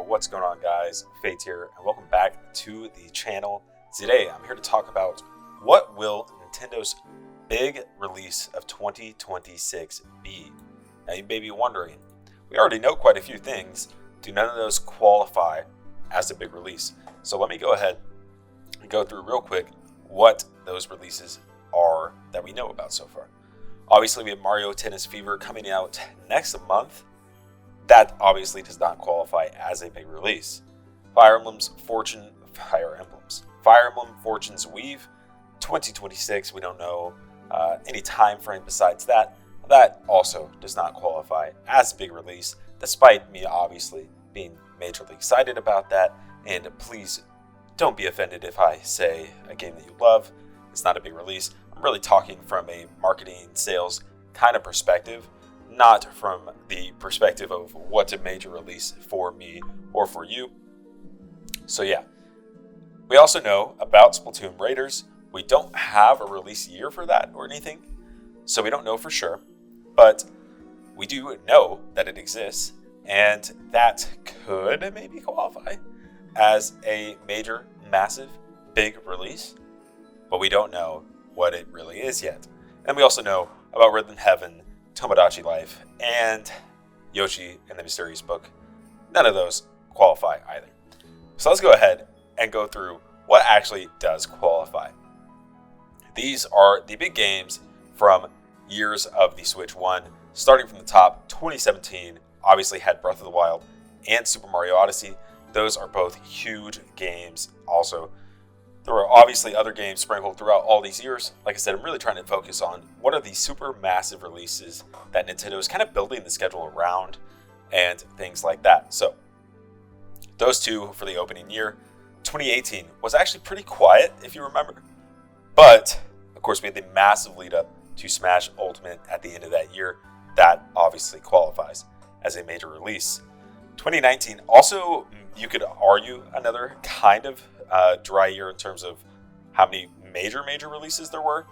what's going on, guys? Fates here, and welcome back to the channel. Today, I'm here to talk about what will Nintendo's big release of 2026 be. Now, you may be wondering, we already know quite a few things. Do none of those qualify as a big release? So let me go ahead and go through real quick what those releases are that we know about so far. Obviously, we have Mario Tennis Fever coming out next month. That obviously does not qualify as a big release. Fire Emblem Fortune's Weave 2026. We don't know any time frame besides that. That also does not qualify as a big release, despite me obviously being majorly excited about that. And please don't be offended if I say a game that you love is not a big release. I'm really talking from a marketing, sales kind of perspective, not from the perspective of what's a major release for me or for you. So yeah, we also know about Splatoon Raiders. We don't have a release year for that or anything, so we don't know for sure, but we do know that it exists, and that could maybe qualify as a major, massive, big release, but we don't know what it really is yet. And we also know about Rhythm Heaven, Tomodachi Life, and Yoshi and the Mysterious Book. None of those qualify either. So let's go ahead and go through what actually does qualify. These are the big games from years of the Switch 1. Starting from the top, 2017 obviously had Breath of the Wild and Super Mario Odyssey. Those are both huge games. Also, there were obviously other games sprinkled throughout all these years. Like I said, I'm really trying to focus on what are these super massive releases that Nintendo is kind of building the schedule around and things like that. So those two for the opening year. 2018 was actually pretty quiet, if you remember. But, of course, we had the massive lead up to Smash Ultimate at the end of that year. That obviously qualifies as a major release. 2019, also, you could argue another kind of dry year in terms of how many major releases there were.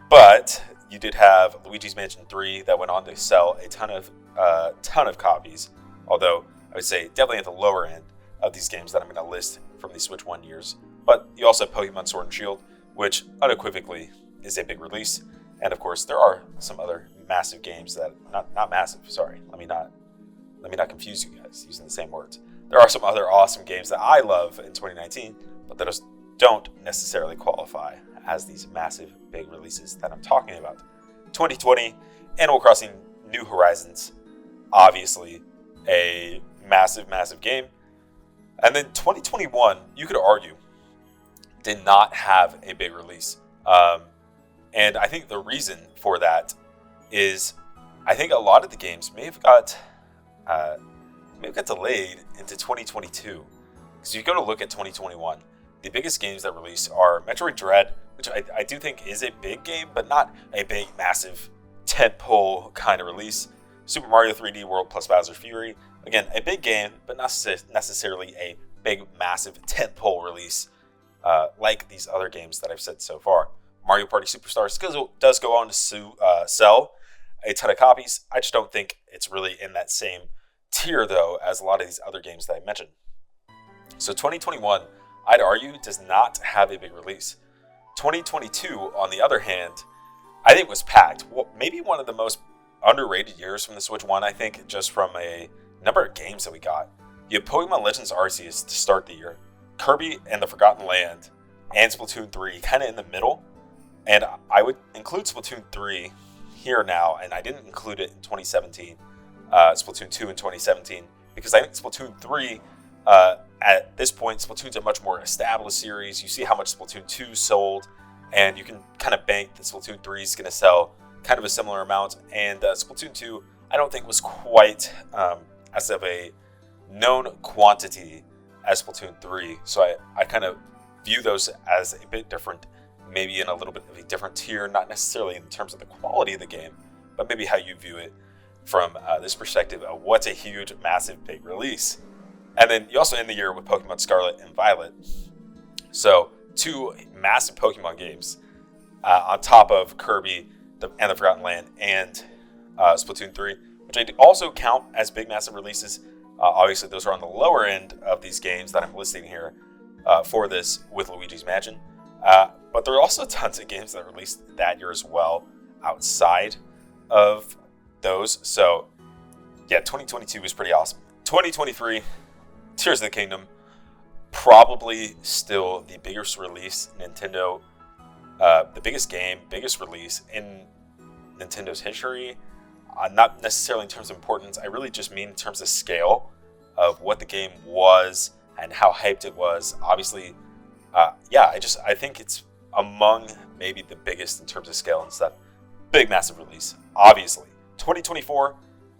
But you did have Luigi's Mansion 3 that went on to sell a ton of copies. Although, I would say definitely at the lower end of these games that I'm going to list from the Switch 1 years. But you also have Pokemon Sword and Shield, which unequivocally is a big release. And of course, there are some other massive games that, not massive, sorry, let me not confuse you guys using the same words. There are some other awesome games that I love in 2019, but that don't necessarily qualify as these massive big releases that I'm talking about. 2020, Animal Crossing New Horizons, obviously a massive game. And then 2021, you could argue, did not have a big release. And I think the reason for that is I think a lot of the games may have got delayed into 2022. Because you go to look at 2021, the biggest games that release are Metroid Dread, which I do think is a big game, but not a big, massive, tentpole kind of release. Super Mario 3D World plus Bowser's Fury, again, a big game, but not necessarily a big, massive tentpole release like these other games that I've said so far. Mario Party Superstars does go on to sell a ton of copies. I just don't think it's really in that same tier, though, as a lot of these other games that I mentioned. So 2021, I'd argue, does not have a big release. 2022, on the other hand, I think was packed. Well, maybe one of the most underrated years from the Switch 1, I think, just from a number of games that we got. You have Pokemon Legends Arceus to start the year, Kirby and the Forgotten Land, and Splatoon 3 kind of in the middle. And I would include Splatoon 3 here now, and I didn't include it in 2017. Splatoon 2 in 2017, because I think Splatoon 3, at this point, Splatoon's a much more established series. You see how much Splatoon 2 sold, and you can kind of bank that Splatoon 3 is going to sell kind of a similar amount. And Splatoon 2, I don't think was quite as of a known quantity as Splatoon 3. So I kind of view those as a bit different, maybe in a little bit of a different tier, not necessarily in terms of the quality of the game, but maybe how you view it from this perspective of what's a huge, massive, big release. And then you also end the year with Pokemon Scarlet and Violet. So two massive Pokemon games on top of Kirby and the Forgotten Land and Splatoon 3, which I also count as big, massive releases. Obviously, those are on the lower end of these games that I'm listing here for this with Luigi's Mansion. But there are also tons of games that released that year as well outside of those. So, yeah, 2022 was pretty awesome. 2023, Tears of the Kingdom, probably still the biggest release Nintendo, the biggest game, biggest release in Nintendo's history. Not necessarily in terms of importance. I really just mean in terms of scale of what the game was and how hyped it was. Obviously, I think it's among maybe the biggest in terms of scale and stuff. Big, massive release, obviously. 2024,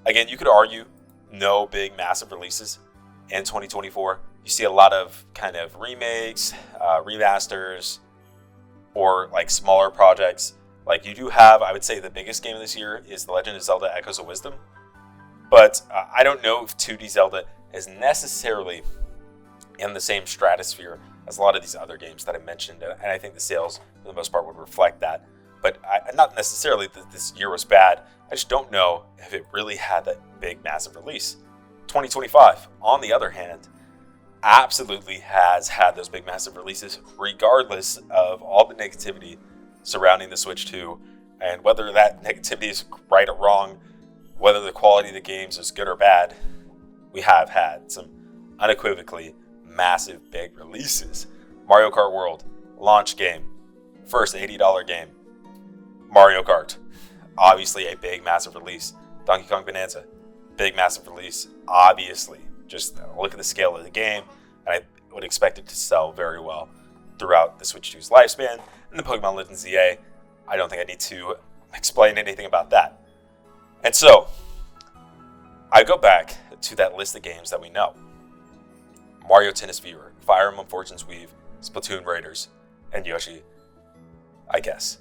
again, you could argue no big, massive releases in 2024. You see a lot of kind of remakes, remasters, or like smaller projects. Like you do have, I would say the biggest game of this year is The Legend of Zelda Echoes of Wisdom. But I don't know if 2D Zelda is necessarily in the same stratosphere as a lot of these other games that I mentioned. And I think the sales, for the most part, would reflect that. But not necessarily that this year was bad. I just don't know if it really had that big, massive release. 2025, on the other hand, absolutely has had those big, massive releases, regardless of all the negativity surrounding the Switch 2, and whether that negativity is right or wrong, whether the quality of the games is good or bad. We have had some unequivocally massive big releases. Mario Kart World, launch game, first $80 game. Mario Kart, obviously a big, massive release. Donkey Kong Bonanza, big, massive release, obviously. Just look at the scale of the game, and I would expect it to sell very well throughout the Switch 2's lifespan. And the Pokemon Legends ZA, I don't think I need to explain anything about that. And so, I go back to that list of games that we know. Mario Tennis Fever, Fire Emblem Fortune's Weave, Splatoon Raiders, and Yoshi, I guess.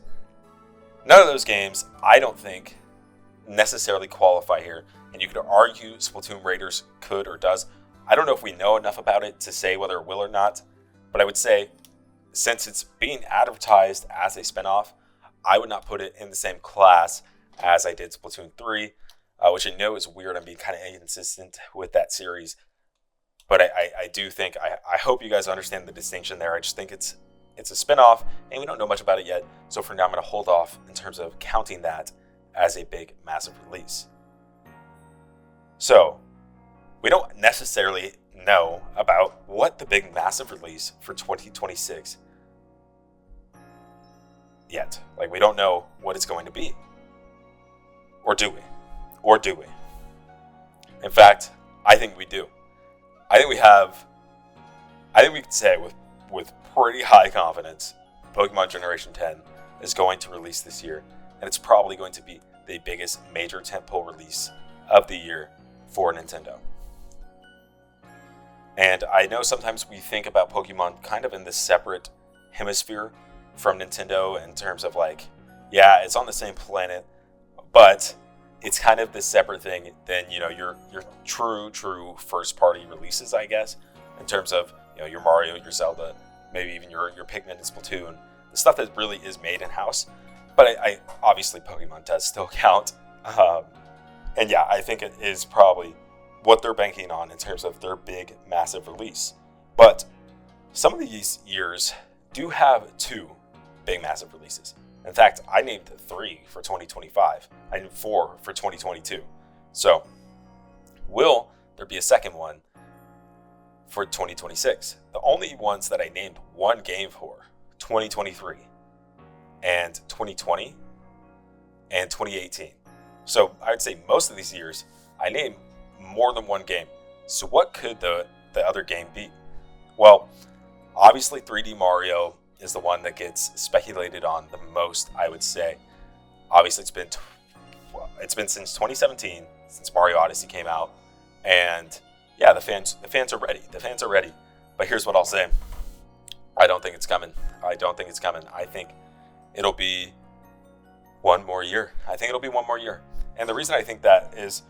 None of those games, I don't think, necessarily qualify here. And you could argue Splatoon Raiders could or does. I don't know if we know enough about it to say whether it will or not. But I would say, since it's being advertised as a spinoff, I would not put it in the same class as I did Splatoon 3, which I know is weird. I'm being kind of inconsistent with that series. But I do think, I hope you guys understand the distinction there. I just think it's a spinoff, and we don't know much about it yet. So for now, I'm going to hold off in terms of counting that as a big, massive release. So, we don't necessarily know about what the big, massive release for 2026 yet. Like, we don't know what it's going to be. Or do we? Or do we? In fact, I think we do. I think we can say with pretty high confidence, Pokemon Generation 10 is going to release this year. And it's probably going to be the biggest major tentpole release of the year for Nintendo. And I know sometimes we think about Pokemon kind of in this separate hemisphere from Nintendo in terms of like, yeah, it's on the same planet, but it's kind of this separate thing than, you know, your true first party releases, I guess, in terms of, you know, your Mario, your Zelda, maybe even your Pikmin and Splatoon, the stuff that really is made in-house. But I obviously Pokemon does still count. And yeah, I think it is probably what they're banking on in terms of their big, massive release. But some of these years do have two big, massive releases. In fact, I named 3 for 2025. I named 4 for 2022. So, will there be a second one for 2026? The only ones that I named one game for, 2023 and 2020 and 2018. So, I would say most of these years, I named more than one game. So what could the other game be? Well, obviously 3D Mario is the one that gets speculated on the most, I would say. Obviously it's been since 2017 since Mario Odyssey came out, and yeah, the fans are ready. The fans are ready. But here's what I'll say. I don't think it's coming. I think it'll be one more year. And the reason I think that is,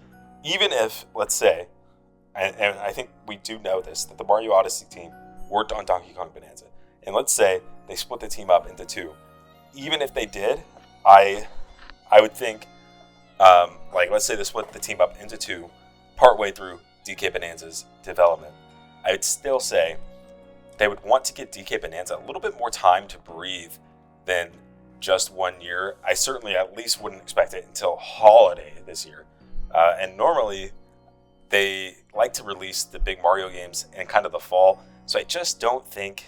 even if, let's say, and I think we do know this, that the Mario Odyssey team worked on Donkey Kong Bonanza, and let's say they split the team up into 2. Even if they did, I would think Like, let's say they split the team up into two partway through DK Bonanza's development. I would still say they would want to give DK Bonanza a little bit more time to breathe than just 1 year. I certainly at least wouldn't expect it until holiday this year. And normally they like to release the big Mario games in kind of the fall. So I just don't think,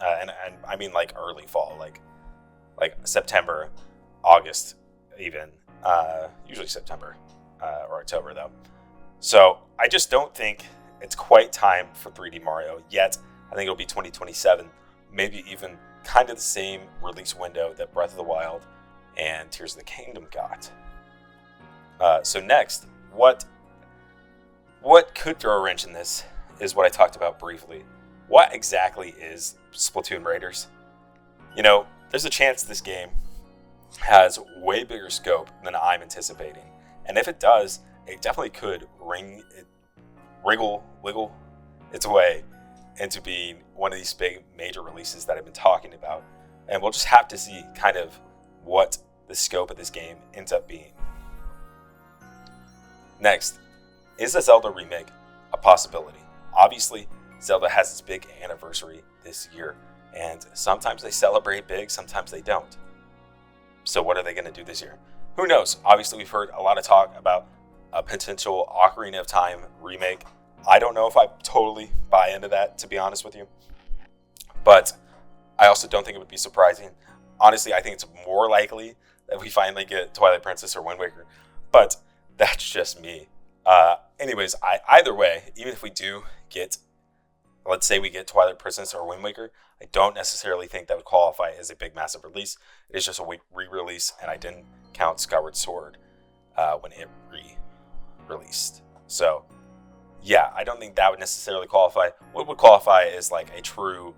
and I mean like early fall, like September, August even, usually September or October though. So I just don't think it's quite time for 3D Mario yet. I think it'll be 2027, maybe even kind of the same release window that Breath of the Wild and Tears of the Kingdom got. So next, what could throw a wrench in this is what I talked about briefly. What exactly is Splatoon Raiders? You know, there's a chance this game has way bigger scope than I'm anticipating. And if it does, it definitely could wiggle its way into being one of these big major releases that I've been talking about. And we'll just have to see kind of what the scope of this game ends up being. Next, is a Zelda remake a possibility? Obviously, Zelda has its big anniversary this year, and sometimes they celebrate big, sometimes they don't. So what are they going to do this year? Who knows? Obviously, we've heard a lot of talk about a potential Ocarina of Time remake. I don't know if I totally buy into that, to be honest with you. But I also don't think it would be surprising. Honestly, I think it's more likely that we finally get Twilight Princess or Wind Waker. But that's just me. Anyways, either way, even if we do get, let's say we get Twilight Princess or Wind Waker, I don't necessarily think that would qualify as a big, massive release. It is just a re-release, and I didn't count Skyward Sword when it re-released. So, yeah, I don't think that would necessarily qualify. What would qualify is like a true,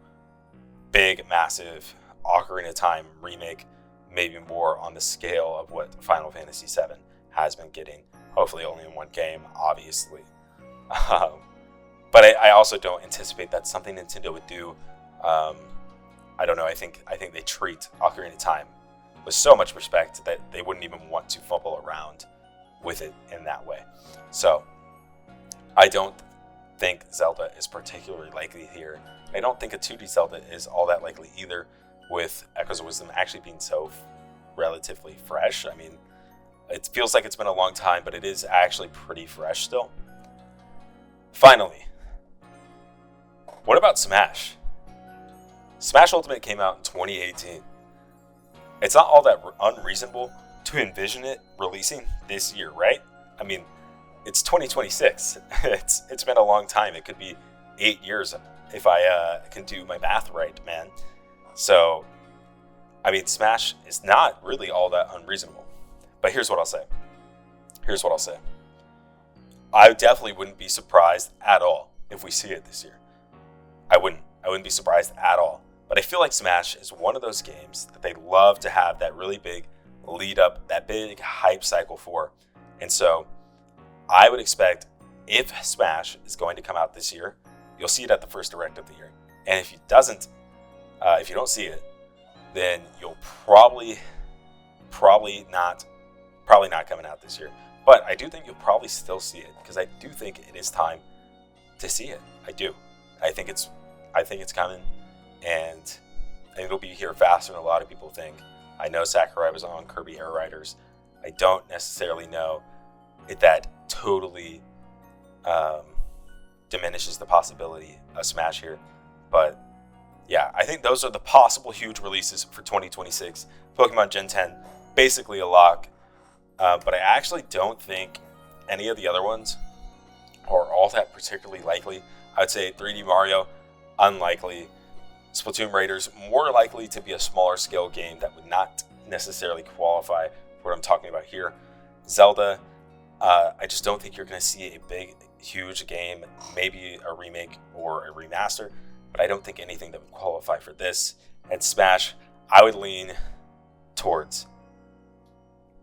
big, massive Ocarina of Time remake, maybe more on the scale of what Final Fantasy VII has been getting. Hopefully only in one game, obviously. But I also don't anticipate that's something Nintendo would do. I don't know. I think they treat Ocarina of Time with so much respect that they wouldn't even want to fumble around with it in that way. So I don't think Zelda is particularly likely here. I don't think a 2D Zelda is all that likely either, with Echoes of Wisdom actually being so relatively fresh. I mean, it feels like it's been a long time, but it is actually pretty fresh still. Finally, what about Smash? Smash Ultimate came out in 2018. It's not all that unreasonable to envision it releasing this year, right? I mean, it's 2026. It's been a long time. It could be 8 years if I can do my math right, man. So, I mean, Smash is not really all that unreasonable. But here's what I'll say. I definitely wouldn't be surprised at all if we see it this year. I wouldn't be surprised at all. But I feel like Smash is one of those games that they love to have that really big lead up, that big hype cycle for. And so I would expect if Smash is going to come out this year, you'll see it at the first Direct of the year. And if it doesn't, if you don't see it, then you'll probably not coming out this year. But I do think you'll probably still see it, because I do think it is time to see it. I do. I think it's coming, and it'll be here faster than a lot of people think. I know Sakurai was on Kirby Air Riders. I don't necessarily know if that totally diminishes the possibility of Smash here. But yeah, I think those are the possible huge releases for 2026. Pokemon Gen 10, basically a lock. But I actually don't think any of the other ones are all that particularly likely. I would say 3D Mario, unlikely. Splatoon Raiders, more likely to be a smaller scale game that would not necessarily qualify for what I'm talking about here. Zelda, I just don't think you're going to see a big, huge game, maybe a remake or a remaster, but I don't think anything that would qualify for this. And Smash, I would lean towards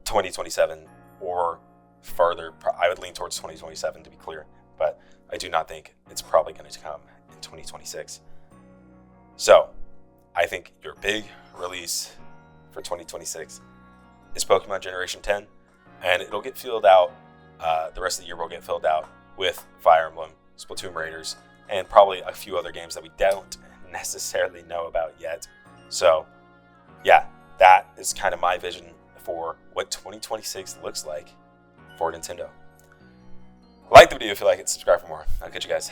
2027 or further. I would lean towards 2027 to be clear, but I do not think it's probably going to come in 2026. So, I think your big release for 2026 is Pokemon Generation 10. and it'll get filled out. The rest of the year will get filled out with Fire Emblem, Splatoon Raiders, and probably a few other games that we don't necessarily know about yet. So, yeah, that is kind of my vision for what 2026 looks like for Nintendo. Like the video if you like it, subscribe for more. I'll catch you guys